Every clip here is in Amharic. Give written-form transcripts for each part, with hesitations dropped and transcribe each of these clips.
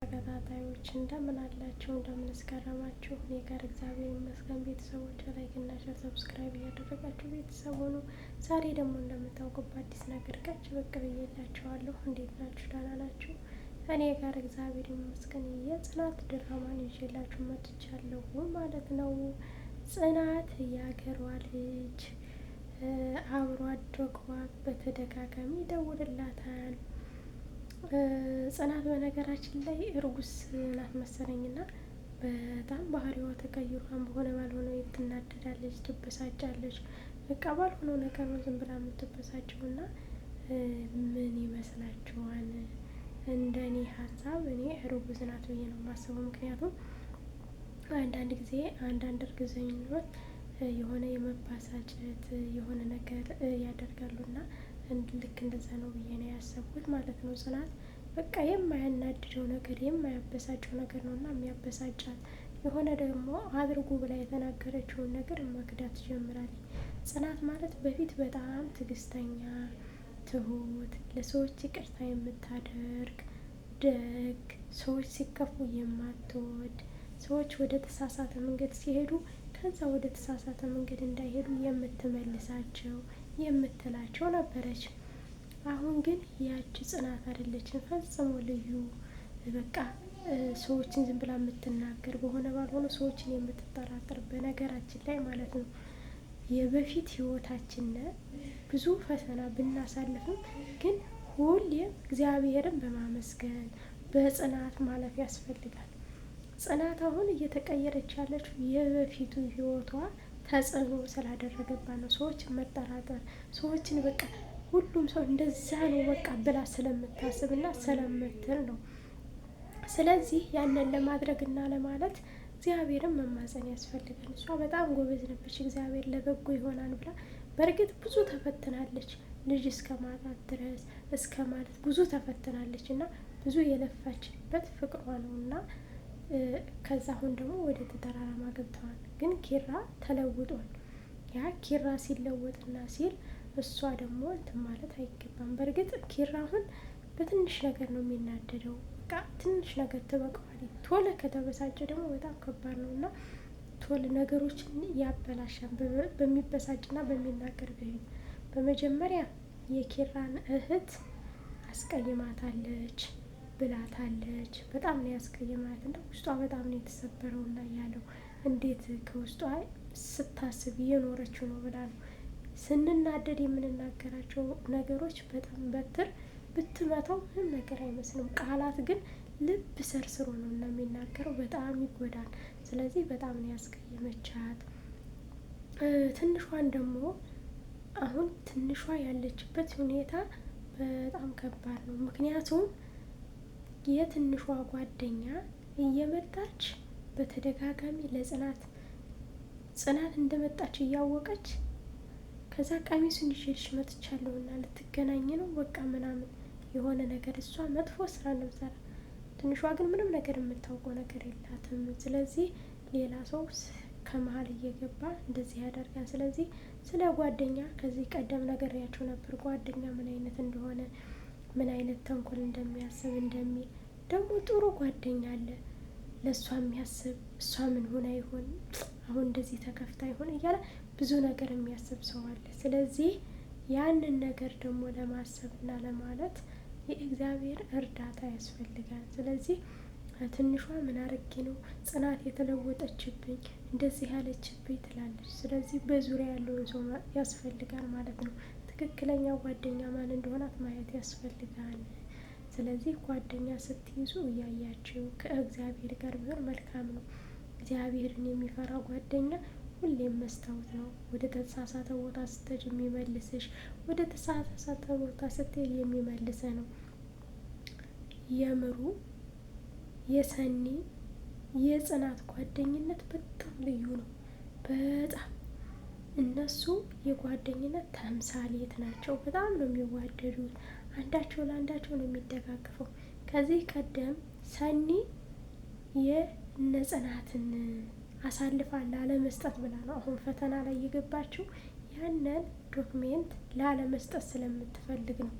ተከታታዮች እንደምን አላችሁ? እንደምን እስከረማችሁ? እኔ ጋር እግዚአብሔር ይመስገን። ቤተሰቦች ላይክ እና ሼር ሰብስክራይብ እያደረጋችሁ ቤተሰብ ሁኑ። ዛሬ ደግሞ እንደምታውቁት በአዲስ ነገር ቀጭ ብቅ ብዬላችኋለሁ። እንዴት ናችሁ? ደህና ናችሁ? እኔ ጋር እግዚአብሔር ይመስገን የጽናት ድራማን ይዤላችሁ መጥቻለሁ ማለት ነው። ጽናት የአገሯ ልጅ አብሮ አደጓ በተደጋጋሚ ይደውልላታል። ጽናት በነገራችን ላይ እርጉዝ ናት መሰለኝና በጣም ባህሪዋ ተቀይሯን በሆነ ባልሆነው ትናደዳለች፣ ትበሳጫለች። በቃ ባልሆነው ነገር ነው ዝም ብላ የምትበሳጨው እና ምን ይመስላችኋል? እንደኔ ሀሳብ እኔ እርጉዝ ናት ብዬ ነው የማስበው። ምክንያቱም አንዳንድ ጊዜ አንዳንድ እርግዘኞች የሆነ የመባሳጨት የሆነ ነገር ያደርጋሉና ልክ እንደዛ ነው ብዬ ነው ያሰብኩት ማለት ነው። ጽናት በቃ የማያናድደው ነገር የማያበሳጨው ነገር ነው እና የሚያበሳጫት የሆነ ደግሞ አድርጉ ብላ የተናገረችውን ነገር መክዳት ትጀምራለች። ጽናት ማለት በፊት በጣም ትዕግስተኛ፣ ትሁት፣ ለሰዎች ይቅርታ የምታደርግ ደግ፣ ሰዎች ሲከፉ የማትወድ፣ ሰዎች ወደ ተሳሳተ መንገድ ሲሄዱ ከዛ ወደ ተሳሳተ መንገድ እንዳይሄዱ የምትመልሳቸው የምትላቸው ነበረች። አሁን ግን ያቺ ጽናት አይደለችም፣ ፈጽሞ ልዩ። በቃ ሰዎችን ዝም ብላ የምትናገር በሆነ ባልሆነ ሰዎችን የምትጠራጠር በነገራችን ላይ ማለት ነው። የበፊት ህይወታችን ብዙ ፈተና ብናሳልፍም ግን ሁሌም እግዚአብሔርን በማመስገን በጽናት ማለፍ ያስፈልጋል። ጽናት አሁን እየተቀየረች ያለችው የበፊቱ ህይወቷ ተጽዕኖ ስላደረገባት ነው። ሰዎችን መጠራጠር፣ ሰዎችን በቃ ሁሉም ሰው እንደዛ ነው በቃ ብላ ስለምታስብ እና ስለምትል ነው። ስለዚህ ያንን ለማድረግ እና ለማለት እግዚአብሔርን መማፀን ያስፈልጋል። እሷ በጣም ጎበዝ ነበች፣ እግዚአብሔር ለበጎ ይሆናል ብላ በእርግጥ ብዙ ተፈትናለች። ልጅ እስከ ማጣት ድረስ እስከ ማለት ብዙ ተፈትናለች እና ብዙ የለፋችበት ፍቅሯ ነው እና ከዛ አሁን ደግሞ ወደ ተራራማ ገብተዋል። ግን ኪራ ተለውጧል። ያ ኪራ ሲለወጥና ሲል እሷ ደግሞ እንትን ማለት አይገባም። በእርግጥ ኪራ አሁን በትንሽ ነገር ነው የሚናደደው። በቃ ትንሽ ነገር ትበቃዋል። ቶሎ ከተበሳጨ ደግሞ በጣም ከባድ ነው እና ቶሎ ነገሮችን ያበላሻል በሚበሳጭና በሚናገር በፊት። በመጀመሪያ የኪራን እህት አስቀይማታለች ብላታለች። በጣም ነው ያስቀይማት እና ውስጧ በጣም ነው የተሰበረው እና ያለው እንዴት ከውስጧ ስታስብ እየኖረችው ነው ብላ ነው። ስንናደድ የምንናገራቸው ነገሮች በጣም በትር ብትመታው ምንም ነገር አይመስልም። ቃላት ግን ልብ ሰርስሮ ነው እና የሚናገረው በጣም ይጎዳል። ስለዚህ በጣም ነው ያስቀየመቻት። ትንሿን ደግሞ አሁን ትንሿ ያለችበት ሁኔታ በጣም ከባድ ነው። ምክንያቱም የትንሿ ጓደኛ እየመጣች በተደጋጋሚ ለጽናት እንደመጣች እያወቀች ከዛ ቀሚሱን ይዤልሽ መጥቻለሁ እና ልትገናኝ ነው በቃ ምናምን የሆነ ነገር እሷ መጥፎ ስራ ነው የምትሰራ። ትንሿ ግን ምንም ነገር የምታውቀው ነገር የላትም። ስለዚህ ሌላ ሰው ከመሀል እየገባ እንደዚህ ያደርጋል። ስለዚህ ስለ ጓደኛ ከዚህ ቀደም ነግሬያቸው ነበር። ጓደኛ ምን አይነት እንደሆነ ምን አይነት ተንኮል እንደሚያስብ እንደሚል። ደግሞ ጥሩ ጓደኛ አለ ለእሷ የሚያስብ እሷ ምን ሆና ይሆን አሁን እንደዚህ ተከፍታ ይሆን እያለ ብዙ ነገር የሚያስብ ሰው አለ። ስለዚህ ያንን ነገር ደግሞ ለማሰብ እና ለማለት የእግዚአብሔር እርዳታ ያስፈልጋል። ስለዚህ ትንሿ ምን አርጌ ነው ጽናት የተለወጠችብኝ እንደዚህ ያለችብኝ ትላለች። ስለዚህ በዙሪያ ያለውን ሰው ያስፈልጋል ማለት ነው። ትክክለኛው ጓደኛ ማን እንደሆናት ማየት ያስፈልጋል። ስለዚህ ጓደኛ ስትይዙ እያያችሁ ከእግዚአብሔር ጋር ቢሆን መልካም ነው። እግዚአብሔርን የሚፈራ ጓደኛ ሁሌም መስታወት ነው። ወደ ተሳሳተ ቦታ ስትሄድ የሚመልስሽ፣ ወደ ተሳሳተ ቦታ ስትሄድ የሚመልሰ ነው። የምሩ የሰኒ የጽናት ጓደኝነት በጣም ልዩ ነው። በጣም እነሱ የጓደኝነት ተምሳሌት ናቸው። በጣም ነው የሚዋደዱት። አንዳቸው ለአንዳቸው ነው የሚደጋግፈው። ከዚህ ቀደም ሰኒ የነጽናትን አሳልፋ ላለመስጠት ብላ ነው አሁን ፈተና ላይ የገባችው። ያንን ዶክሜንት ላለመስጠት ስለምትፈልግ ነው።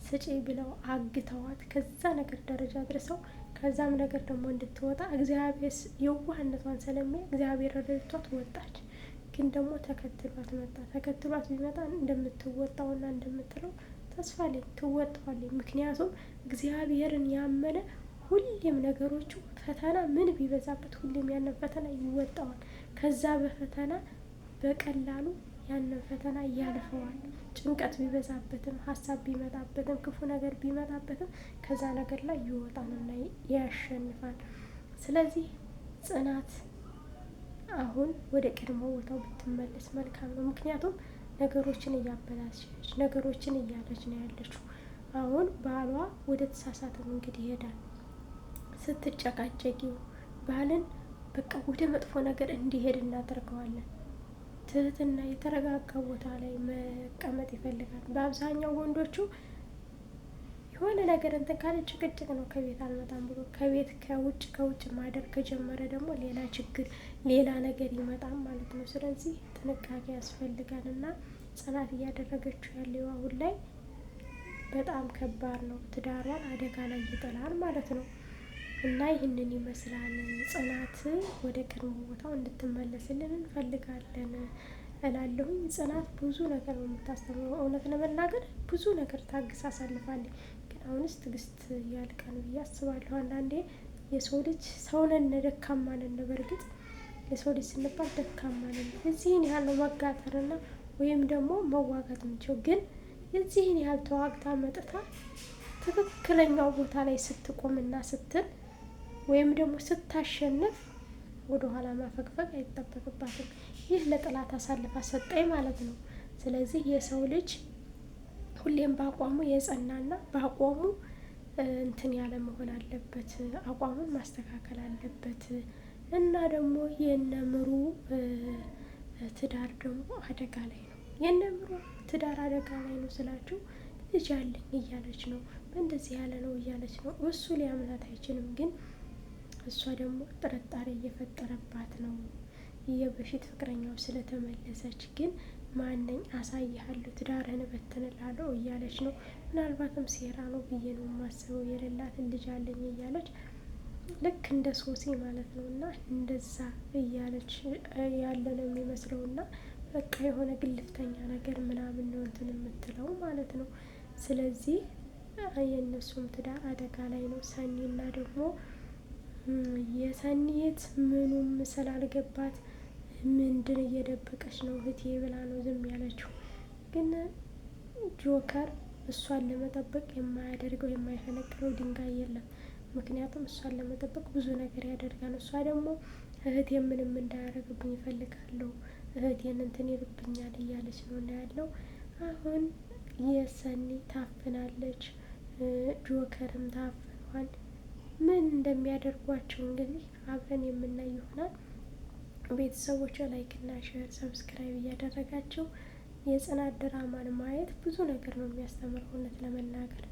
ስጪ ብለው አግተዋት ከዛ ነገር ደረጃ ድረሰው ከዛም ነገር ደግሞ እንድትወጣ እግዚአብሔር የዋህነቷን ስለሚያይ እግዚአብሔር ረድቷት ወጣች። ግን ደግሞ ተከትሏት መጣ። ተከትሏት ቢመጣ እንደምትወጣውና እንደምትለው ተስፋ አለኝ፣ ትወጣዋለች። ምክንያቱም እግዚአብሔርን ያመነ ሁሌም ነገሮቹ ፈተና ምን ቢበዛበት ሁሌም ያንን ፈተና ይወጣዋል። ከዛ በፈተና በቀላሉ ያንን ፈተና ያልፈዋል። ጭንቀት ቢበዛበትም፣ ሀሳብ ቢመጣበትም፣ ክፉ ነገር ቢመጣበትም ከዛ ነገር ላይ ይወጣልና ያሸንፋል። ስለዚህ ጽናት አሁን ወደ ቀድሞ ቦታው ብትመለስ መልካም ነው። ምክንያቱም ነገሮችን እያበላሸች ነገሮችን እያለች ነው ያለችው። አሁን ባሏ ወደ ተሳሳተ መንገድ ይሄዳል። ስትጨቃጨቂው ባልን በቃ ወደ መጥፎ ነገር እንዲሄድ እናደርገዋለን። ትህትና የተረጋጋ ቦታ ላይ መቀመጥ ይፈልጋል። በአብዛኛው ወንዶቹ የሆነ ነገር እንትን ካለ ጭቅጭቅ ነው፣ ከቤት አልመጣም ብሎ ከውጭ ማደር ከጀመረ ደግሞ ሌላ ችግር ሌላ ነገር ይመጣል ማለት ነው። ስለዚህ ጥንቃቄ ያስፈልጋል እና ጽናት እያደረገችው ያለው አሁን ላይ በጣም ከባድ ነው። ትዳሯን አደጋ ላይ ይጥላል ማለት ነው። እና ይህንን ይመስላል። ጽናት ወደ ቀድሞ ቦታው እንድትመለስልን እንፈልጋለን እላለሁኝ። ጽናት ብዙ ነገር ነው የምታስተምረው። እውነት ለመናገር ብዙ ነገር ታግስ አሳልፋለች። ግን አሁንስ ትዕግስት ያልቃል ብዬ አስባለሁ። አንዳንዴ የሰው ልጅ ሰውነን ደካማ ነን። በእርግጥ የሰው ልጅ ስንባል ደካማ ነን። እዚህን ያህል ነው መጋተርና ወይም ደግሞ መዋጋት የምንችለው። ግን የዚህን ያህል ተዋግታ መጥታ ትክክለኛው ቦታ ላይ ስትቆምና ስትል ወይም ደግሞ ስታሸንፍ ወደ ኋላ ማፈግፈግ አይጠበቅባትም። ይህ ለጠላት አሳልፋ ሰጠኝ ማለት ነው። ስለዚህ የሰው ልጅ ሁሌም በአቋሙ የጸናና በአቋሙ እንትን ያለ መሆን አለበት። አቋሙን ማስተካከል አለበት። እና ደግሞ የነምሩ ትዳር ደግሞ አደጋ ላይ ነው። የነምሩ ትዳር አደጋ ላይ ነው ስላችሁ ልጅ አለኝ እያለች ነው፣ በእንደዚህ ያለ ነው እያለች ነው። እሱ ሊያምናት አይችልም። ግን እሷ ደግሞ ጥርጣሬ እየፈጠረባት ነው። የበፊት ፍቅረኛው ስለተመለሰች ግን ማነኝ አሳይሃለሁ፣ ትዳርህን እበትንልሃለሁ እያለች ነው። ምናልባትም ሴራ ነው ብዬ ነው የማስበው። የሌላትን ልጅ አለኝ እያለች ልክ እንደ ሶሲ ማለት ነው። እና እንደዛ እያለች ያለ ነው የሚመስለው። እና በቃ የሆነ ግልፍተኛ ነገር ምናምን ነው እንትን የምትለው ማለት ነው። ስለዚህ የእነሱም ትዳር አደጋ ላይ ነው። ሰኒና ደግሞ የሰኒት ምኑም ስላልገባት ምንድን እየደበቀች ነው እህቴ ብላ ነው ዝም ያለችው። ግን ጆከር እሷን ለመጠበቅ የማያደርገው የማይፈነቅለው ድንጋይ የለም። ምክንያቱም እሷን ለመጠበቅ ብዙ ነገር ያደርጋል። እሷ ደግሞ እህቴ ምንም እንዳያደርግብኝ ይፈልጋለሁ፣ እህቴን እንትን ይልብኛል እያለች ነው እና ያለው። አሁን የሰኒ ታፍናለች፣ ጆከርም ታፍኗል። ምን እንደሚያደርጓቸው እንግዲህ አብረን የምናይ ይሆናል። ቤተሰቦች ላይክ እና ሼር ሰብስክራይብ እያደረጋቸው የጽናት ድራማን ማየት ብዙ ነገር ነው የሚያስተምረው። እውነት ለመናገር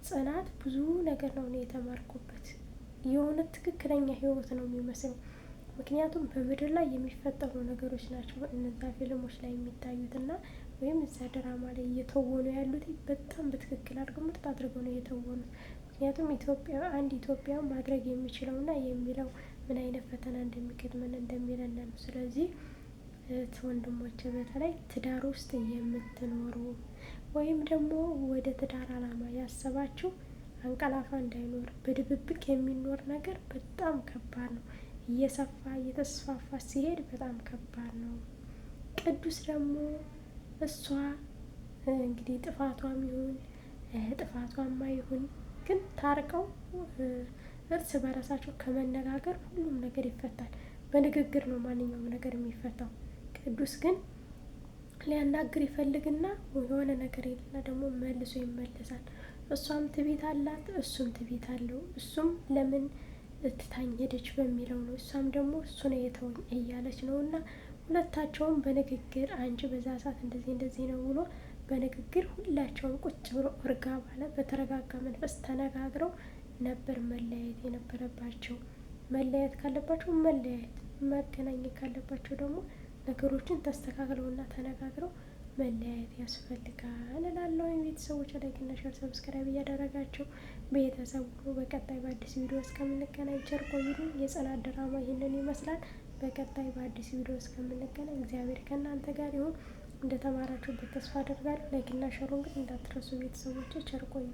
ጽናት ብዙ ነገር ነው እኔ የተማርኩበት። የሆነ ትክክለኛ ህይወት ነው የሚመስለው። ምክንያቱም በምድር ላይ የሚፈጠሩ ነገሮች ናቸው እነዛ ፊልሞች ላይ የሚታዩት እና ወይም እዛ ድራማ ላይ እየተወኑ ያሉት በጣም በትክክል አድርገው ምርጥ አድርገው ነው እየተወኑት። ምክንያቱም አንድ ኢትዮጵያ ማድረግ የሚችለውና የሚለው ምን አይነት ፈተና እንደሚገጥመን እንደሚለን ነው። ስለዚህ ወንድሞቼ በተለይ ትዳር ውስጥ የምትኖሩ ወይም ደግሞ ወደ ትዳር አላማ ያሰባችሁ አንቀላፋ እንዳይኖር። በድብብቅ የሚኖር ነገር በጣም ከባድ ነው። እየሰፋ እየተስፋፋ ሲሄድ በጣም ከባድ ነው። ቅዱስ ደግሞ እሷ እንግዲህ ጥፋቷም ይሁን ጥፋቷማ ይሁን ግን ታርቀው እርስ በራሳቸው ከመነጋገር ሁሉም ነገር ይፈታል። በንግግር ነው ማንኛውም ነገር የሚፈታው። ቅዱስ ግን ሊያናግር ይፈልግና የሆነ ነገር የለና ደግሞ መልሶ ይመለሳል። እሷም ትዕቢት አላት፣ እሱም ትዕቢት አለው። እሱም ለምን ትታኝ ሄደች በሚለው ነው። እሷም ደግሞ እሱ ነው የተወኝ እያለች ነው። እና ሁለታቸውም በንግግር አንቺ በዛ ሰዓት እንደዚህ ነው ብሎ በንግግር ሁላቸውም ቁጭ ብሎ እርጋ ባለ በተረጋጋ መንፈስ ተነጋግረው ነበር መለያየት የነበረባቸው። መለያየት ካለባቸው መለያየት፣ መገናኘት ካለባቸው ደግሞ ነገሮችን ተስተካክለውና ተነጋግረው መለያየት ያስፈልጋል እላለሁ። ቤተሰቦች ላይክ እና ሼር ሰብስክራይብ እያደረጋችሁ ቤተሰብ ሁሉ በቀጣይ በአዲስ ቪዲዮ እስከምንገናኝ ቸር ቆዩልኝ። የጽናት ድራማ ይህንን ይመስላል። በቀጣይ በአዲስ ቪዲዮ እስከምንገናኝ እግዚአብሔር ከእናንተ ጋር ይሁን። እንደተማራችሁበት ተስፋ አደርጋለሁ። ላይክ እና ሼሩን ግን እንዳትረሱ ቤተሰቦች። ቸር ቆዩ።